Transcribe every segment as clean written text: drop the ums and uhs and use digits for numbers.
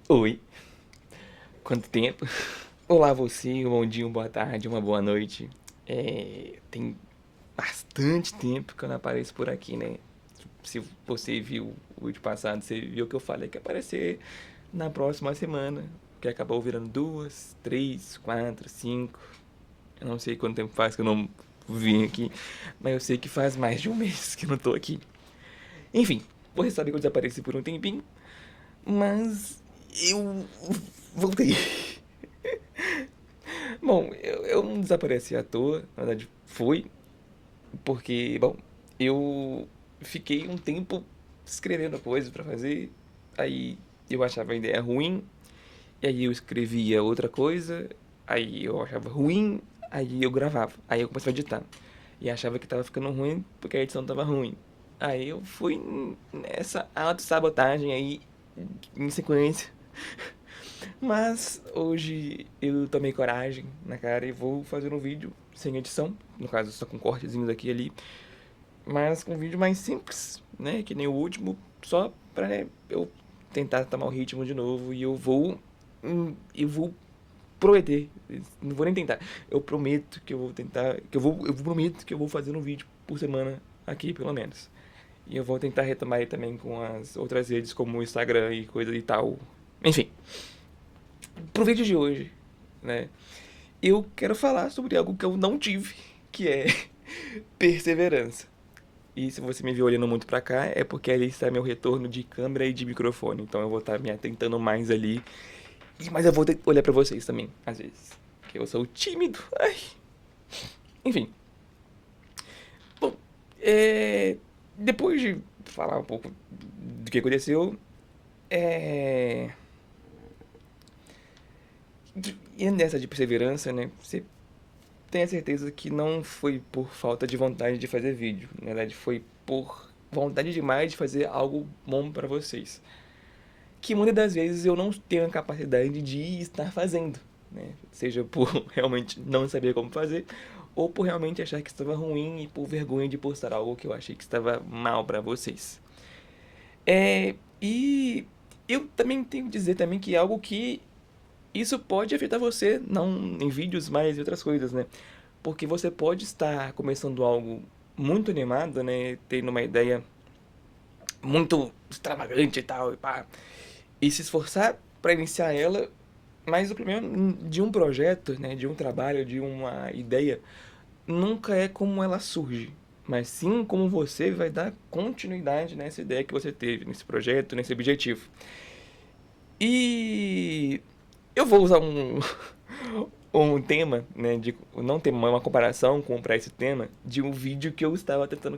Oi, quanto tempo? Olá você, um bom dia, uma boa tarde, uma boa noite. Tem bastante tempo que eu não apareço por aqui, né? Se você viu o vídeo passado, você viu que eu falei que ia aparecer na próxima semana, que acabou virando duas, três, quatro, cinco. Eu não sei quanto tempo faz que eu não vim aqui, mas eu sei que faz mais de um mês que eu não tô aqui. Enfim, você sabe que eu desapareci por um tempinho, mas eu voltei. Bom, eu não desapareci à toa, na verdade foi, porque, bom, eu fiquei um tempo escrevendo coisas pra fazer, aí eu achava a ideia ruim, e aí eu escrevia outra coisa, aí eu achava ruim, aí eu gravava, aí eu comecei a editar, e achava que tava ficando ruim porque a edição tava ruim. Aí eu fui nessa auto-sabotagem aí, em sequência. Mas hoje eu tomei coragem na cara e vou fazer um vídeo sem edição, no caso só com cortezinhos aqui e ali, mas com um vídeo mais simples, né, que nem o último, só pra eu tentar tomar o ritmo de novo e eu vou prometer, não vou nem tentar, eu prometo que eu vou tentar, eu prometo que eu vou fazer um vídeo por semana aqui pelo menos. E eu vou tentar retomar aí também com as outras redes como o Instagram e coisa e tal. Enfim, pro vídeo de hoje, né? Eu quero falar sobre algo que eu não tive, que é perseverança. E se você me viu olhando muito pra cá, é porque ali está meu retorno de câmera e de microfone. Então eu vou estar me atentando mais ali. Mas eu vou olhar pra vocês também, às vezes. Que eu sou tímido. Ai. Enfim. Bom, depois de falar um pouco do que aconteceu, é... e nessa de perseverança, né? Você tenha certeza que não foi por falta de vontade de fazer vídeo. Na verdade, foi por vontade demais de fazer algo bom pra vocês. Que muitas das vezes eu não tenho a capacidade de estar fazendo. Né? Seja por realmente não saber como fazer, ou por realmente achar que estava ruim e por vergonha de postar algo que eu achei que estava mal pra vocês. E eu também tenho que dizer também que é algo que isso pode afetar você, não em vídeos, mas em outras coisas, né? Porque você pode estar começando algo muito animado, né? Tendo uma ideia muito extravagante e tal, e pá. E se esforçar para iniciar ela, mas o problema de um projeto, né? De um trabalho, de uma ideia, nunca é como ela surge. Mas sim como você vai dar continuidade nessa ideia que você teve, nesse projeto, nesse objetivo. E eu vou usar um tema, né, não tema, uma comparação com para esse tema de um vídeo que eu estava tentando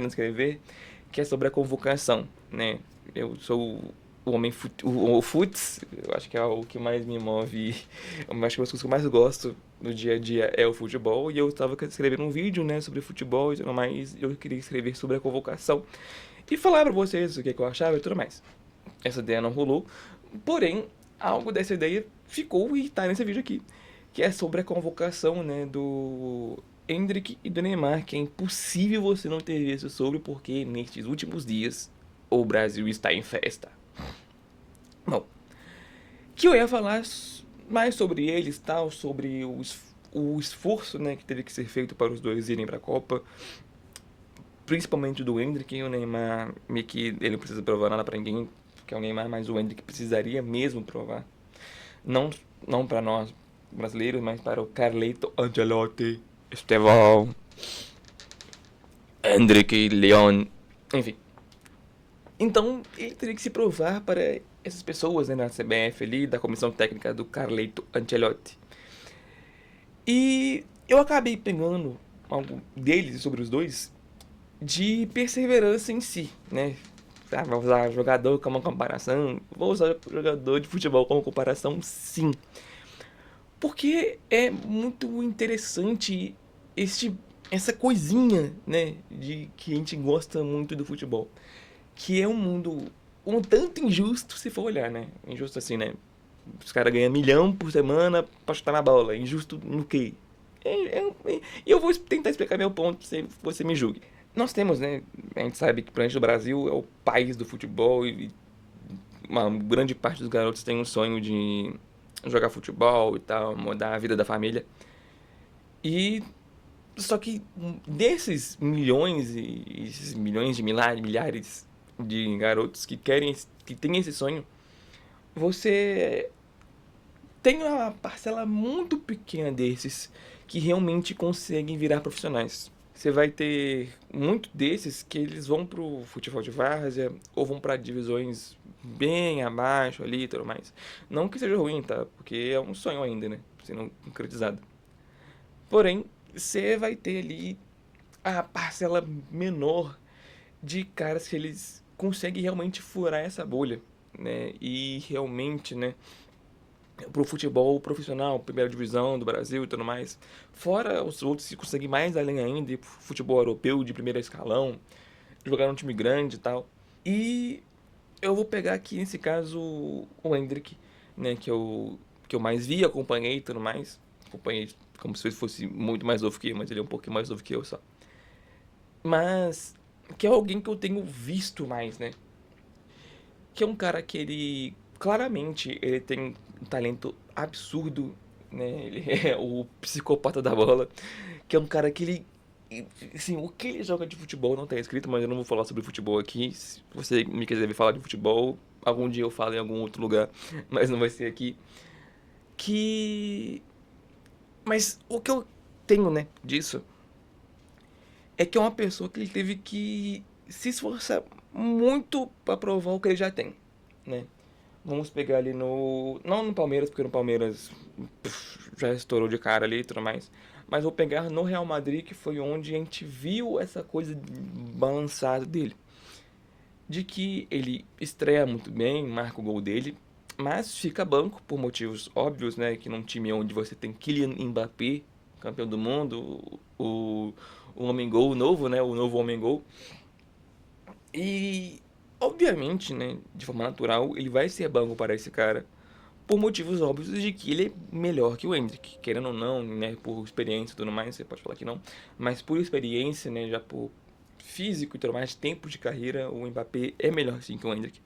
escrever, que é sobre a convocação, né? Eu sou o homem o futs, eu acho que é o que mais me move, eu acho que as coisas que eu mais gosto no dia a dia é o futebol, e eu estava escrevendo um vídeo, né, sobre futebol e tudo mais, eu queria escrever sobre a convocação e falar pra vocês o que eu achava e tudo mais. Essa ideia não rolou, porém, algo dessa ideia ficou e tá nesse vídeo aqui, que é sobre a convocação, né, do Endrick e do Neymar, que é impossível você não ter visto sobre, porque nestes últimos dias o Brasil está em festa. Bom, que eu ia falar mais sobre eles, tal, sobre o esforço, né, que teve que ser feito para os dois irem para a Copa, principalmente do Endrick. E o Neymar, meio que ele não precisa provar nada para ninguém, que é o Neymar, mas o Endrick precisaria mesmo provar. Não, não para nós brasileiros, mas para o Carleto Ancelotti, Estevão, Endrick, Leon, enfim. Então ele teria que se provar para essas pessoas, né, na CBF ali, da comissão técnica do Carleto Ancelotti. E eu acabei pegando algo deles sobre os dois de perseverança em si, né? Ah, vou usar jogador como comparação, vou usar jogador de futebol como comparação, sim. Porque é muito interessante este, essa coisinha, né, de que a gente gosta muito do futebol, que é um mundo um tanto injusto se for olhar, né? Injusto assim, né? Os caras ganham milhão por semana pra chutar na bola. Injusto no quê? E eu vou tentar explicar meu ponto se você me julgue. Nós temos, né? A gente sabe que pra gente o Brasil é o país do futebol e uma grande parte dos garotos tem um sonho de jogar futebol e tal, mudar a vida da família. E só que desses milhões e esses milhões de milhares de garotos que querem, que têm esse sonho, você tem uma parcela muito pequena desses que realmente conseguem virar profissionais. Você vai ter muito desses que eles vão pro futebol de várzea ou vão para divisões bem abaixo ali e tudo mais. Não que seja ruim, tá? Porque é um sonho ainda, né? Sendo concretizado. Porém, você vai ter ali a parcela menor de caras que eles conseguem realmente furar essa bolha, né? E realmente, né, pro futebol profissional, primeira divisão do Brasil e tudo mais. Fora os outros que conseguem mais além ainda, ir pro futebol europeu de primeiro escalão, jogar num time grande e tal. E eu vou pegar aqui nesse caso o Hendrick, né, que eu mais vi, acompanhei e tudo mais. Acompanhei como se ele fosse muito mais novo que eu, mas ele é um pouquinho mais novo que eu só. Mas que é alguém que eu tenho visto mais, né? Que é um cara que ele claramente ele tem um talento absurdo, né? Ele é o psicopata da bola, que é um cara que ele assim, o que ele joga de futebol não tá escrito, mas eu não vou falar sobre futebol aqui. Se você me quiser ver falar de futebol, algum dia eu falo em algum outro lugar, mas não vai ser aqui. Que mas o que eu tenho, né, disso é que é uma pessoa que ele teve que se esforçar muito para provar o que ele já tem, né? Vamos pegar ali no. Não no Palmeiras, porque no Palmeiras já estourou de cara ali e tudo mais. Mas vou pegar no Real Madrid, que foi onde a gente viu essa coisa balançada dele. De que ele estreia muito bem, marca o gol dele, mas fica banco por motivos óbvios, né? Que num time onde você tem Kylian Mbappé, campeão do mundo, o homem-gol novo, né? O novo homem-gol. E, obviamente, né, de forma natural, ele vai ser banco para esse cara por motivos óbvios de que ele é melhor que o Endrick, querendo ou não, né, por experiência e tudo mais, você pode falar que não, mas por experiência, né, já por físico e tudo mais, tempo de carreira, o Mbappé é melhor sim que o Endrick.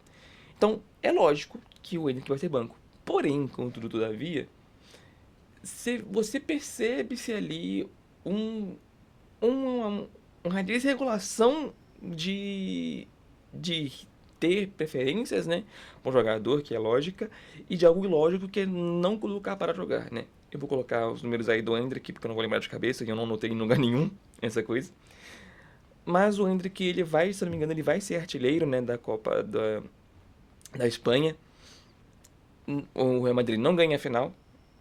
Então, é lógico que o Endrick vai ser banco. Porém, contudo, todavia, você percebe-se ali um, uma, uma desregulação de ter preferências, né? Um jogador, que é lógica, e de algo ilógico que é não colocar para jogar, né? Eu vou colocar os números aí do Hendrick, porque eu não vou lembrar de cabeça, e eu não notei em lugar nenhum essa coisa. Mas o Hendrick, ele vai, se não me engano, ele vai ser artilheiro, né, da Copa da Espanha. O Real Madrid não ganha a final,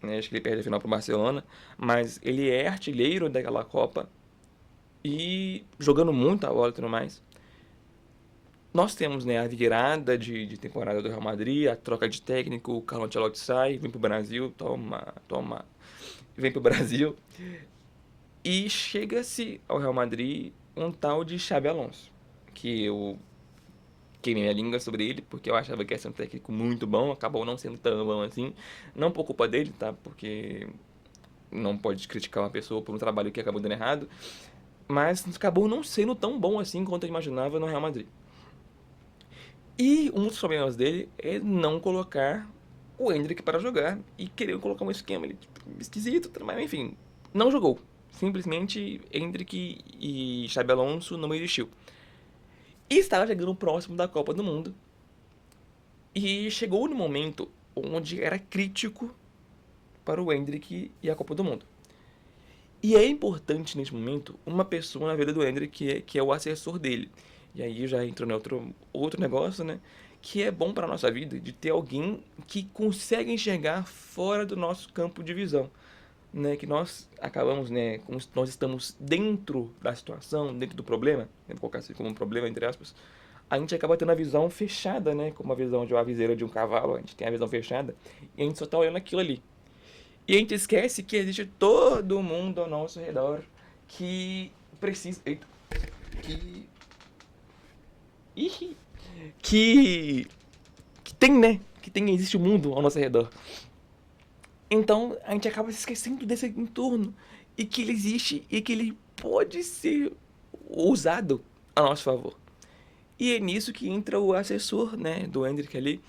né? Acho que ele perde a final para o Barcelona, mas ele é artilheiro daquela Copa e jogando muito a bola e tudo mais. Nós temos, né, a virada de temporada do Real Madrid, a troca de técnico, o Carlo Ancelotti sai, vem pro Brasil, toma, vem pro Brasil. E chega-se ao Real Madrid um tal de Xabi Alonso, que eu queimei minha língua sobre ele, porque eu achava que ia ser um técnico muito bom, acabou não sendo tão bom assim. Não por culpa dele, tá? Porque não pode criticar uma pessoa por um trabalho que acabou dando errado, mas acabou não sendo tão bom assim quanto eu imaginava no Real Madrid. E um dos problemas dele é não colocar o Endrick para jogar e querer colocar um esquema ali, tipo, esquisito, mas enfim, não jogou. Simplesmente Endrick e Xabi Alonso não existiu. E estava chegando próximo da Copa do Mundo. E chegou no momento onde era crítico para o Endrick e a Copa do Mundo. E é importante nesse momento uma pessoa na vida do Hendrick que é o assessor dele. E aí já entrou no outro negócio, né? Que é bom para nossa vida, de ter alguém que consegue enxergar fora do nosso campo de visão. Né? Que nós acabamos, né? Como nós estamos dentro da situação, dentro do problema, né, vou colocar assim como um problema, entre aspas, a gente acaba tendo a visão fechada, né? Como a visão de uma viseira de um cavalo, a gente tem a visão fechada e a gente só tá olhando aquilo ali. E a gente esquece que existe todo mundo ao nosso redor que precisa. Eita, que. Ih, que. Que tem, né? Que tem, existe o mundo ao nosso redor. Então a gente acaba se esquecendo desse entorno. E que ele existe e que ele pode ser usado a nosso favor. E é nisso que entra o assessor, né, do Hendrick ali,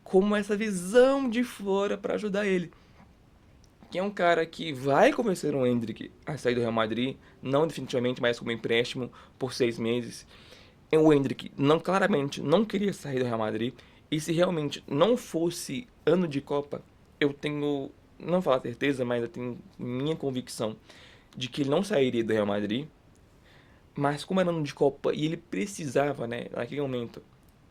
como essa visão de fora para ajudar ele. Que é um cara que vai convencer o Endrick a sair do Real Madrid, não definitivamente, mas como empréstimo por 6 meses. E o Endrick não, claramente não queria sair do Real Madrid, e se realmente não fosse ano de Copa, eu tenho, não falar certeza, mas eu tenho minha convicção de que ele não sairia do Real Madrid. Mas como era ano de Copa e ele precisava, né, naquele momento,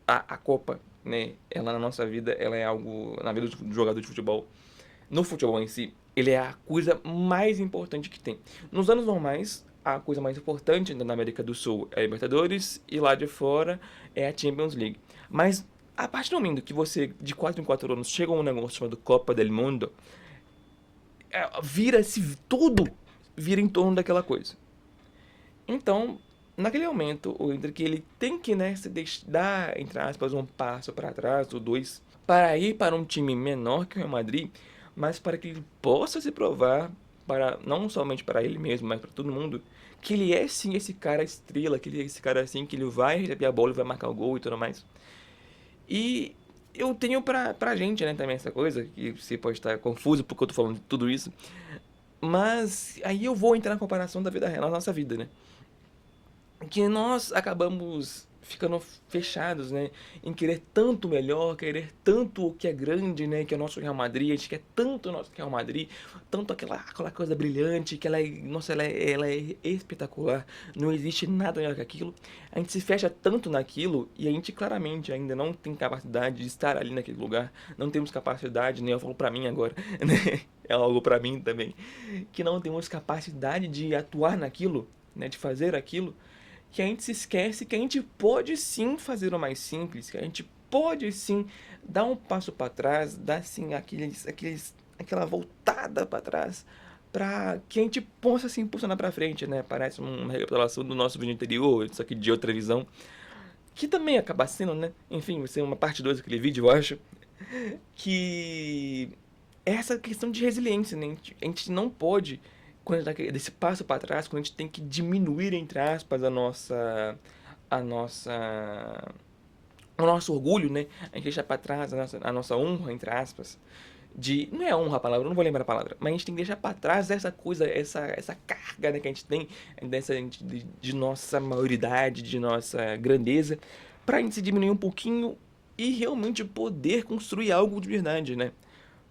a Copa, né, ela na nossa vida, ela é algo, na vida do jogador de futebol, no futebol em si, ele é a coisa mais importante que tem. Nos anos normais, a coisa mais importante na América do Sul é a Libertadores e lá de fora é a Champions League. Mas a partir do momento que você, de 4 em 4 anos, chega a um negócio chamado Copa del Mundo, vira-se tudo, vira em torno daquela coisa. Então, naquele momento, o Hendrick ele tem que, né, se dar, entre aspas, um passo para trás, ou dois, para ir para um time menor que o Real Madrid, mas para que ele possa se provar, para não somente para ele mesmo, mas para todo mundo, que ele é sim esse cara estrela, que ele é esse cara assim, que ele vai receber a bola e vai marcar o gol e tudo mais. E eu tenho pra gente, né, também essa coisa, que você pode estar confuso porque eu tô falando de tudo isso, mas aí eu vou entrar na comparação da vida real, na nossa vida, né? Que nós acabamos ficando fechados, né, em querer tanto melhor, querer tanto o que é grande, né, que é o nosso Real Madrid, a gente quer tanto o nosso Real Madrid, tanto aquela coisa brilhante, que ela é, nossa, ela é espetacular, não existe nada melhor que aquilo, a gente se fecha tanto naquilo e a gente claramente ainda não tem capacidade de estar ali naquele lugar, não temos capacidade, né, eu falo pra mim agora, né, é algo pra mim também, que não temos capacidade de atuar naquilo, né, de fazer aquilo, que a gente se esquece que a gente pode sim fazer o mais simples, que a gente pode sim dar um passo para trás, dar sim aquela voltada para trás, para que a gente possa se impulsionar para frente, né? Parece uma recapitulação do nosso vídeo anterior, isso aqui de outra visão, que também acaba sendo, né? Enfim, vai ser uma parte 2 daquele vídeo, eu acho, que é essa questão de resiliência, né? A gente não pode, quando a gente dá desse passo para trás, quando a gente tem que diminuir, entre aspas, a nossa, o nosso orgulho, né? A gente deixa para trás a nossa honra, entre aspas, não é honra a palavra, eu não vou lembrar a palavra, mas a gente tem que deixar para trás essa coisa, essa carga, né, que a gente tem, de nossa maioridade, de nossa grandeza, pra gente se diminuir um pouquinho e realmente poder construir algo de verdade, né?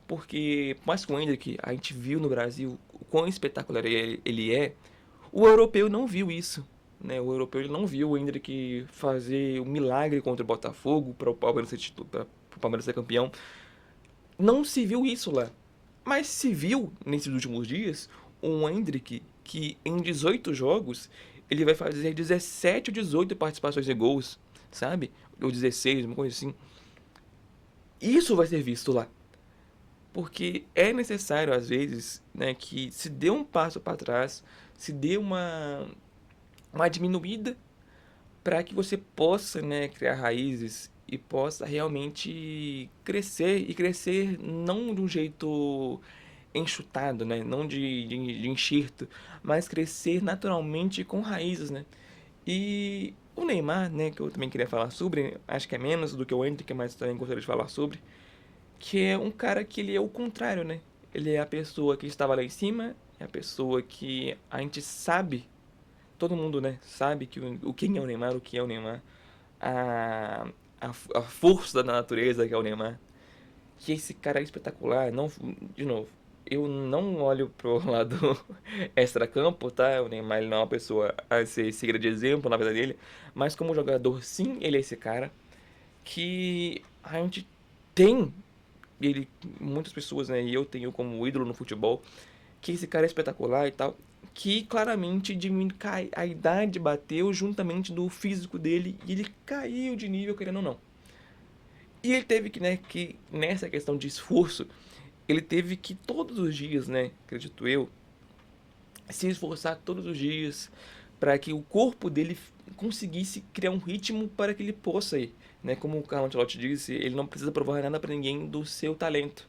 Porque, por mais que o Endrick, a gente viu no Brasil o quão espetacular ele é, o europeu não viu isso. Né? O europeu ele não viu o Endrick fazer um milagre contra o Botafogo para o Palmeiras ser campeão. Não se viu isso lá. Mas se viu, nesses últimos dias, um Endrick que em 18 jogos ele vai fazer 17 ou 18 participações de gols, sabe? Ou 16, uma coisa assim. Isso vai ser visto lá. Porque é necessário, às vezes, né, que se dê um passo para trás, se dê uma diminuída para que você possa, né, criar raízes e possa realmente crescer e crescer não de um jeito enxutado, né, não de enxerto, mas crescer naturalmente com raízes, né. E o Neymar, né, que eu também queria falar sobre, acho que é menos do que o Endrick, mas também gostaria de falar sobre, que é um cara que ele é o contrário, né? Ele é a pessoa que estava lá em cima, é a pessoa que a gente sabe, todo mundo, né, sabe que o quem é o Neymar, o que é o Neymar, a, a força da natureza que é o Neymar, que esse cara é espetacular, não, de novo, eu não olho pro lado extra-campo, tá? O Neymar ele não é uma pessoa a ser seguida de exemplo na vida dele, mas como jogador, sim, ele é esse cara que a gente tem ele, muitas pessoas, né, e eu tenho como ídolo no futebol, que esse cara é espetacular e tal, que claramente a idade bateu juntamente do físico dele e ele caiu de nível, querendo ou não. E ele teve que, né, que nessa questão de esforço, ele teve que todos os dias, né, acredito eu, se esforçar todos os dias para que o corpo dele conseguisse criar um ritmo para que ele possa ir, né? Como o Carlo Ancelotti disse, ele não precisa provar nada para ninguém do seu talento,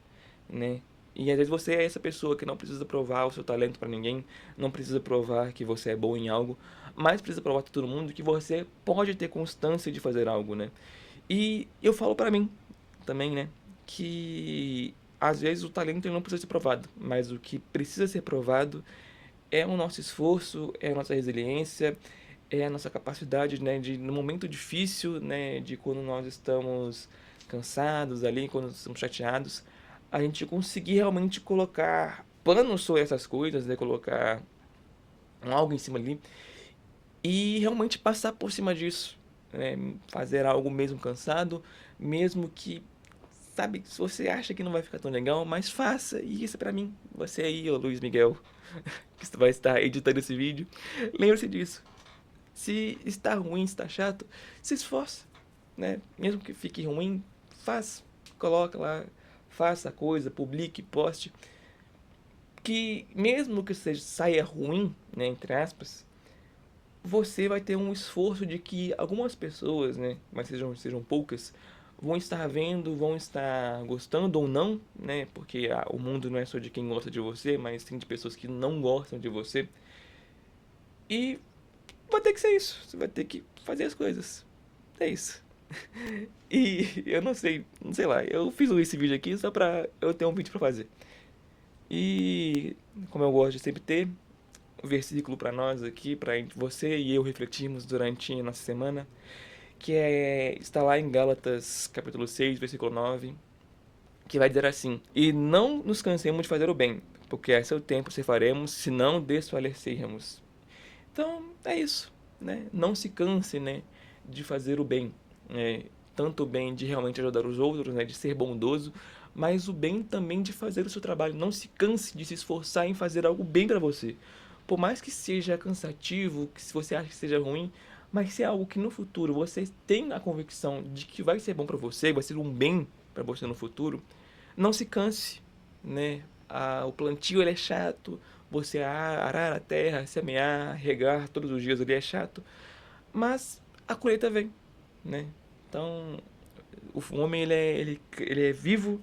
né? E às vezes você é essa pessoa que não precisa provar o seu talento para ninguém, não precisa provar que você é bom em algo, mas precisa provar para todo mundo que você pode ter constância de fazer algo, né? E eu falo para mim também, né? que às vezes o talento ele não precisa ser provado, mas o que precisa ser provado é o nosso esforço, é a nossa resiliência, é a nossa capacidade, né, de no momento difícil, né, de quando nós estamos cansados ali, quando estamos chateados, a gente conseguir realmente colocar pano sobre essas coisas, né, colocar algo em cima ali e realmente passar por cima disso, né, fazer algo mesmo cansado, mesmo que, sabe, se você acha que não vai ficar tão legal, mas faça, e isso é pra mim, você aí, ô Luiz Miguel, que vai estar editando esse vídeo, lembre-se disso. Se está ruim, está chato, se esforça, né? Mesmo que fique ruim, faz, coloca lá, faça a coisa, publique, poste, que mesmo que seja saia ruim, né, entre aspas, você vai ter um esforço de que algumas pessoas, né, mas sejam poucas, vão estar vendo, vão estar gostando ou não, né, porque o mundo não é só de quem gosta de você, mas sim de pessoas que não gostam de você. E vai ter que ser isso. Você vai ter que fazer as coisas. É isso. E eu não sei, não sei lá, eu fiz esse vídeo aqui só pra eu ter um vídeo pra fazer. E como eu gosto de sempre ter um versículo pra nós aqui, pra você e eu refletirmos durante a nossa semana, que está lá em Gálatas capítulo 6 versículo 9, que vai dizer assim: "E não nos cansemos de fazer o bem, porque a seu tempo se faremos, se não desfalecermos." Então, é isso, né? Não se canse, né, de fazer o bem, né? Tanto o bem de realmente ajudar os outros, né, de ser bondoso, mas o bem também de fazer o seu trabalho. Não se canse de se esforçar em fazer algo bem para você. Por mais que seja cansativo, que se você acha que seja ruim, mas se é algo que no futuro você tem a convicção de que vai ser bom para você, vai ser um bem para você no futuro, não se canse, né? O plantio ele é chato, você arar a terra, semear, regar todos os dias ali é chato, mas a colheita vem, né? Então, o homem ele é vivo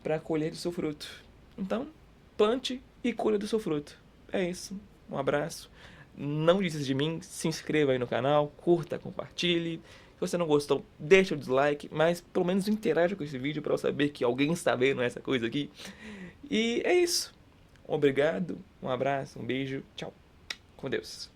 para colher do seu fruto. Então, plante e colha do seu fruto. É isso. Um abraço. Não desista de mim, se inscreva aí no canal, curta, compartilhe. Se você não gostou, deixa o dislike, mas pelo menos interaja com esse vídeo para eu saber que alguém está vendo essa coisa aqui. E é isso. Obrigado, um abraço, um beijo, tchau. Com Deus.